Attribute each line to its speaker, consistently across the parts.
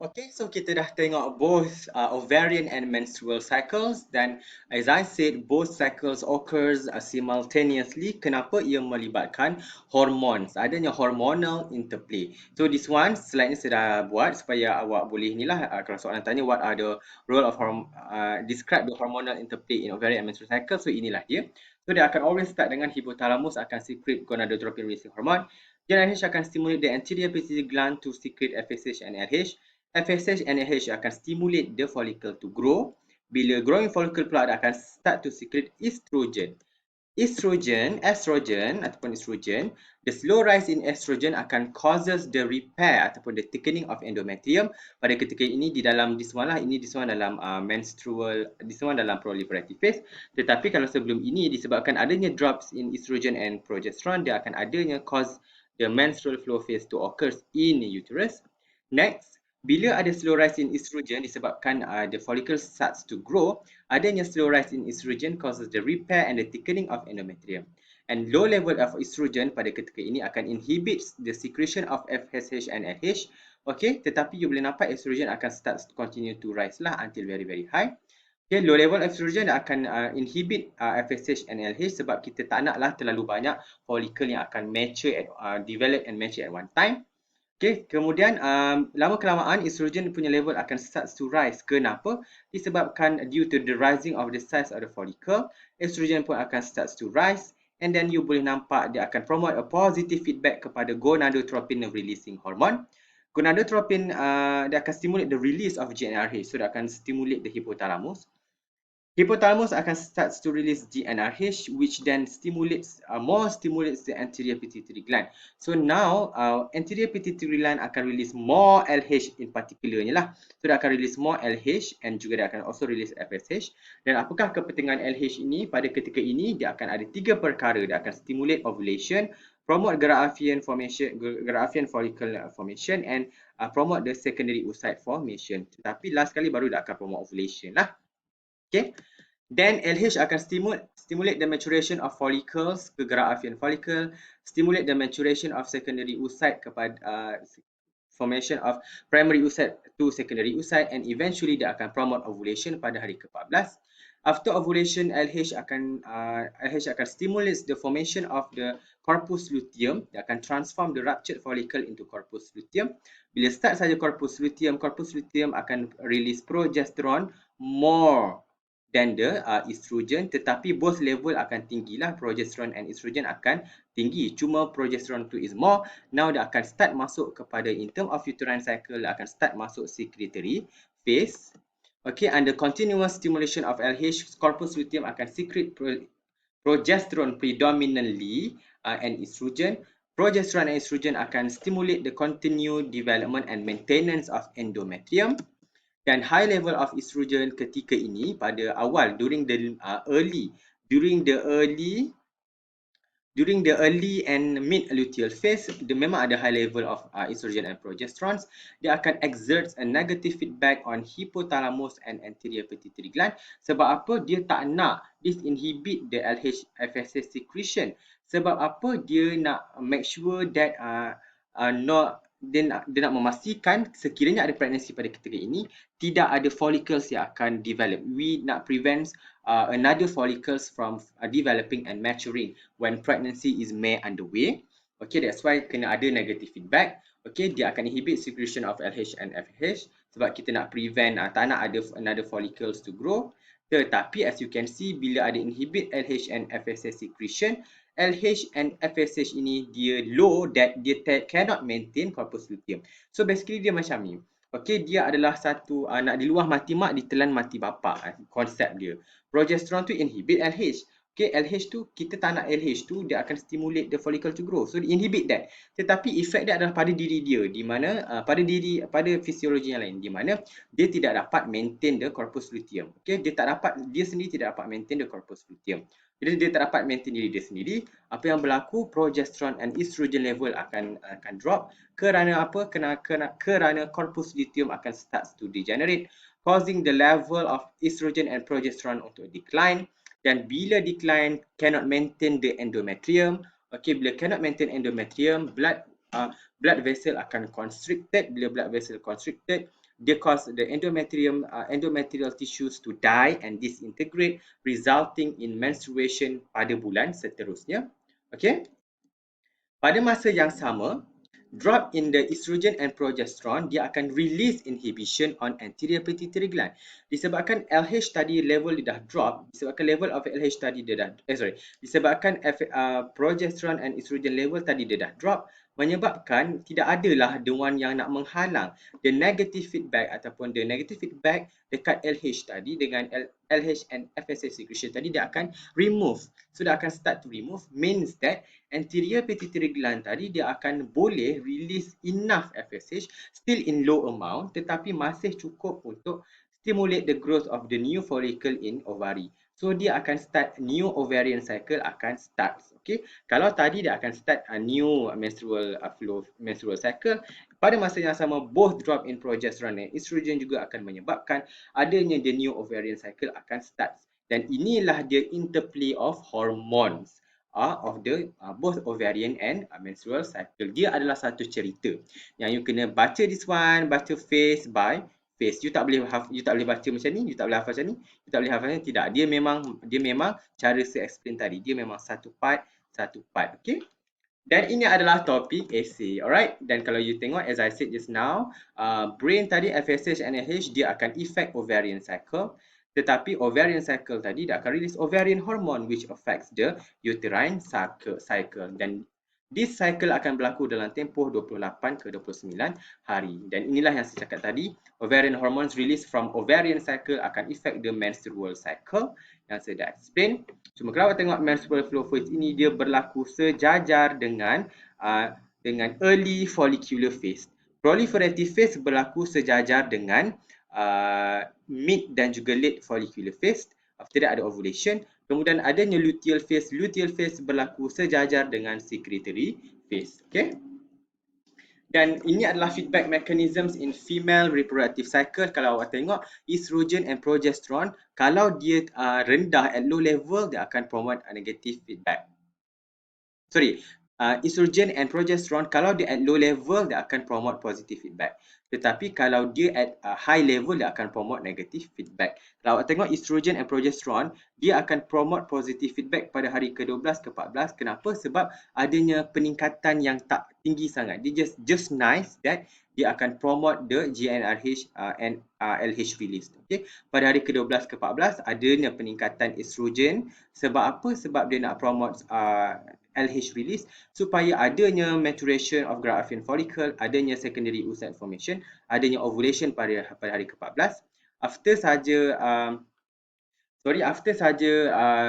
Speaker 1: Okay, so kita dah tengok both ovarian and menstrual cycles, dan as I said, both cycles occurs simultaneously. Kenapa? Ia melibatkan hormones, adanya hormonal interplay. So this one slide ni saya dah buat supaya awak boleh inilah kalau soalan tanya what are the role of describe the hormonal interplay in ovarian and menstrual cycle. So inilah dia. So dia akan always start dengan hypothalamus akan secrete gonadotropin releasing hormone. GnRH akan stimulate the anterior pituitary gland to secrete FSH and LH. FSH and LH akan stimulate the follicle to grow. Bila growing follicle pula akan start to secrete estrogen. Estrogen ataupun estrogen, the slow rise in estrogen akan causes the repair ataupun the thickening of endometrium. Pada ketika ini di dalam this one dalam menstrual, this one dalam proliferative phase. Tetapi kalau sebelum ini disebabkan adanya drops in estrogen and progesterone, dia akan adanya cause the menstrual flow phase to occurs in the uterus. Next, bila ada slow rise in estrogen disebabkan the follicle starts to grow, adanya slow rise in estrogen causes the repair and the thickening of endometrium. And low level of estrogen pada ketika ini akan inhibit the secretion of FSH and LH. Okay, tetapi you boleh nampak estrogen akan start to continue to rise lah until very very high. Okay, low level estrogen akan inhibit FSH and LH sebab kita tak naklah terlalu banyak follicle yang akan mature develop and mature at one time. Okay, kemudian lama kelamaan estrogen punya level akan start to rise. Kenapa? Disebabkan due to the rising of the size of the follicle, estrogen pun akan start to rise, and then you boleh nampak dia akan promote a positive feedback kepada gonadotropin releasing hormone. Gonadotropin dia akan stimulate the release of GnRH, so dia akan stimulate the hypothalamus. Hypothalamus akan start to release GnRH, which then stimulates the anterior pituitary gland. So now anterior pituitary gland akan release more LH in particularnya lah. So dia akan release more LH and juga dia akan also release FSH. Dan apakah kepentingan LH ini? Pada ketika ini dia akan ada 3 perkara. Dia akan stimulate ovulation, promote Graafian follicle formation, and promote the secondary oocyte formation. Tetapi last kali baru dia akan promote ovulation lah. Okay. Then LH akan stimulate the maturation of follicles ke Graafian follicle, stimulate the maturation of secondary oocyte kepada formation of primary oocyte to secondary oocyte, and eventually dia akan promote ovulation pada hari ke-14. After ovulation, LH akan stimulate the formation of the corpus luteum. Dia akan transform the ruptured follicle into corpus luteum. Bila start saja corpus luteum akan release progesterone more than the estrogen, tetapi both level akan tinggi lah. Progesterone and estrogen akan tinggi. Cuma progesterone tu is more. Now dia akan start masuk kepada in term of uterine cycle, dia akan start masuk secretory phase. Okay, under continuous stimulation of LH, corpus luteum akan secrete progesterone predominantly and estrogen. Progesterone and estrogen akan stimulate the continued development and maintenance of endometrium. Dan high level of estrogen ketika ini pada awal during the early and mid luteal phase, dia memang ada high level of estrogen and progesterone. Dia akan exert a negative feedback on hypothalamus and anterior pituitary gland. Sebab apa? Dia tak nak disinhibit the LH FSH secretion. Sebab apa? Dia nak make sure that dia nak memastikan sekiranya ada pregnancy pada ketika ini, tidak ada follicles yang akan develop. We nak prevent another follicles from developing and maturing when pregnancy is may underway. Okay, that's why kena ada negative feedback. Okay, dia akan inhibit secretion of LH and FSH sebab kita nak prevent tak nak ada another follicles to grow. Tetapi as you can see, bila ada inhibit LH and FSH secretion, LH and FSH ini dia low, that dia cannot maintain corpus luteum. So basically dia macam ni. Okay, dia adalah satu nak diluah mati mak, ditelan mati bapa, konsep dia. Progesterone tu inhibit LH. Okay, LH tu, kita tak nak LH tu, dia akan stimulate the follicle to grow. So, inhibit that. Tetapi efek dia adalah pada diri dia, di mana pada fisiologi yang lain, di mana dia tidak dapat maintain the corpus luteum. Okay, dia sendiri tidak dapat maintain the corpus luteum. Jadi dia tak dapat maintain diri dia sendiri. Apa yang berlaku, progesterone and estrogen level akan drop. Kerana apa? Kerana corpus luteum akan start to degenerate, causing the level of estrogen and progesterone untuk decline. Dan bila decline, cannot maintain the endometrium. Okay, bila cannot maintain endometrium, blood blood vessel akan constricted. Bila blood vessel constricted, dia cause the endometrial tissues to die and disintegrate, resulting in menstruation pada bulan seterusnya. Okay. Pada masa yang sama, drop in the estrogen and progesterone, dia akan release inhibition on anterior pituitary gland. Disebabkan LH tadi level dia dah drop, disebabkan level of LH tadi dia dah, disebabkan progesterone and estrogen level tadi dia dah drop, menyebabkan tidak adalah the one yang nak menghalang the negative feedback ataupun the negative feedback dekat LH tadi dengan LH and FSH secretion tadi dia akan remove. So dia akan start to remove, means that anterior pituitary gland tadi dia akan boleh release enough FSH still in low amount tetapi masih cukup untuk stimulate the growth of the new follicle in ovary. So dia akan start new ovarian cycle akan start. Okay, kalau tadi dia akan start a new menstrual menstrual cycle, pada masa yang sama both drop in progesterone dan estrogen juga akan menyebabkan adanya the new ovarian cycle akan start. Dan inilah dia interplay of hormones of the both ovarian and menstrual cycle. Dia adalah satu cerita yang you kena baca this one, baca phase by phase. You tak boleh baca macam ni, you tak boleh hafal macam ni, you tak boleh hafal macam ni. Tidak, dia memang cara saya explain tadi. Dia memang satu part. Okay. Dan ini adalah topik essay, alright. Dan kalau you tengok, as I said just now, brain tadi FSH and LH dia akan affect ovarian cycle. Tetapi ovarian cycle tadi dia akan release ovarian hormone which affects the uterine cycle. Dan this cycle akan berlaku dalam tempoh 28 ke 29 hari. Dan inilah yang saya cakap tadi, ovarian hormones released from ovarian cycle akan affect the menstrual cycle yang saya dah explain. Cuma kalau tengok menstrual flow phase ini dia berlaku sejajar dengan early follicular phase. Proliferative phase berlaku sejajar dengan mid dan juga late follicular phase. After that ada ovulation. Kemudian adanya luteal phase. Luteal phase berlaku sejajar dengan secretory phase. Okay. Dan ini adalah feedback mechanisms in female reproductive cycle. Kalau awak tengok estrogen and progesterone, kalau dia rendah at low level, dia akan promote a negative feedback. Estrogen and progesterone, kalau dia at low level, dia akan promote positive feedback. Tetapi kalau dia at high level, dia akan promote negative feedback. Kalau awak tengok estrogen and progesterone, dia akan promote positive feedback pada hari ke-12, ke-14. Kenapa? Sebab adanya peningkatan yang tak tinggi sangat. Dia just nice that dia akan promote the GnRH and LH release. Okay? Pada hari ke-12, ke-14, adanya peningkatan estrogen. Sebab apa? Sebab dia nak promote LH release supaya adanya maturation of Graafian follicle, adanya secondary oocyte formation, adanya ovulation pada hari ke-14. After saja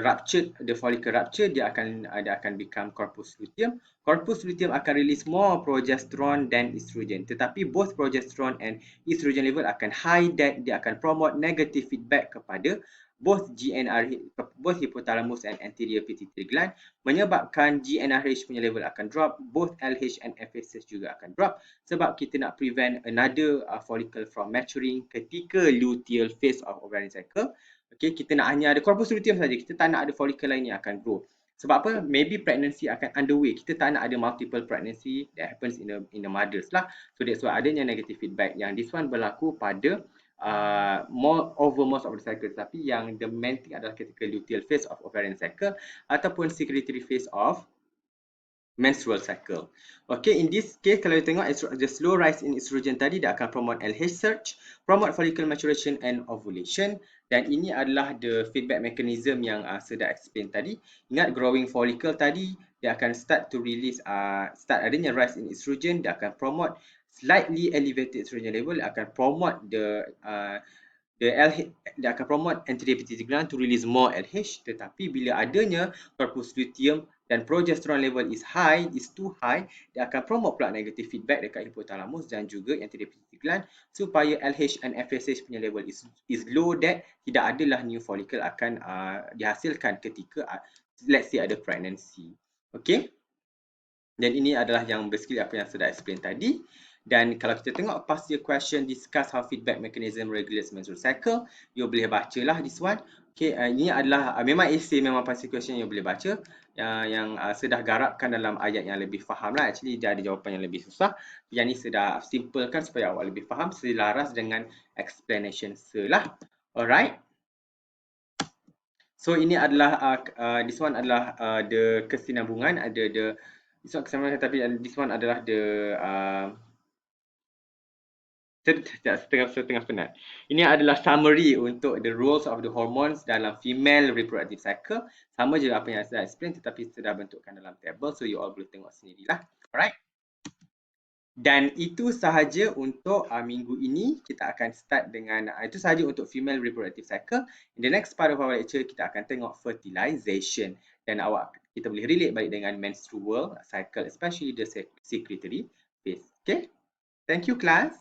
Speaker 1: rupture, the follicle rupture, dia akan become corpus luteum. Corpus luteum akan release more progesterone than estrogen. Tetapi both progesterone and estrogen level akan high, that dia akan promote negative feedback kepada both GnRH, both hypothalamus and anterior pituitary gland, menyebabkan GnRH punya level akan drop, both LH and FSH juga akan drop sebab kita nak prevent another follicle from maturing ketika luteal phase of ovarian cycle. Okay, kita nak hanya ada corpus luteum saja, kita tak nak ada follicle lain yang akan grow. Sebab apa? Maybe pregnancy akan underway. Kita tak nak ada multiple pregnancy that happens in the mothers lah. So that's why adanya negative feedback. Yang this one berlaku pada most of the cycle, tapi yang the main thing adalah ketika luteal phase of ovarian cycle ataupun secretory phase of menstrual cycle. Okay, in this case kalau you tengok the slow rise in estrogen tadi, dia akan promote LH surge, promote follicle maturation and ovulation. Dan ini adalah the feedback mechanism yang saya dah explain tadi. Ingat growing follicle tadi, dia akan start to release, start adanya rise in estrogen, dia akan promote slightly elevated estrogen level, dia akan promote the LH, dia akan promote anterior pituitary gland to release more LH. Tetapi bila adanya corpus luteum dan progesterone level is too high, dia akan promote pula negative feedback dekat hypothalamus dan juga anterior pituitary gland supaya LH and FSH punya level is low, that tidak adalah new follicle akan dihasilkan ketika let's say ada pregnancy. Okay. Dan ini adalah yang basically apa yang saya dah explain tadi. Dan kalau kita tengok past year question, discuss how feedback mechanism regulates menstrual cycle, you boleh bacalah this one. Okay, ini adalah memang essay, memang past year question you boleh baca. Yang sedah garapkan dalam ayat yang lebih faham lah. Actually dia ada jawapan yang lebih susah. Yang ni sedah simplekan supaya awak lebih faham, selaras dengan explanation selah. Alright. So ini adalah this one adalah the kesinambungan, ada this one kesinambungan, tapi this one adalah the setengah penat. Ini adalah summary untuk the roles of the hormones dalam female reproductive cycle. Sama je apa yang saya explain, tetapi sudah bentukkan dalam table, so you all boleh tengok sendirilah. Alright. Dan itu sahaja untuk minggu ini. Kita akan start dengan itu sahaja untuk female reproductive cycle. In the next part of our lecture, kita akan tengok fertilization, dan kita boleh relate balik dengan menstrual cycle, especially the secretory phase. Okay, thank you class.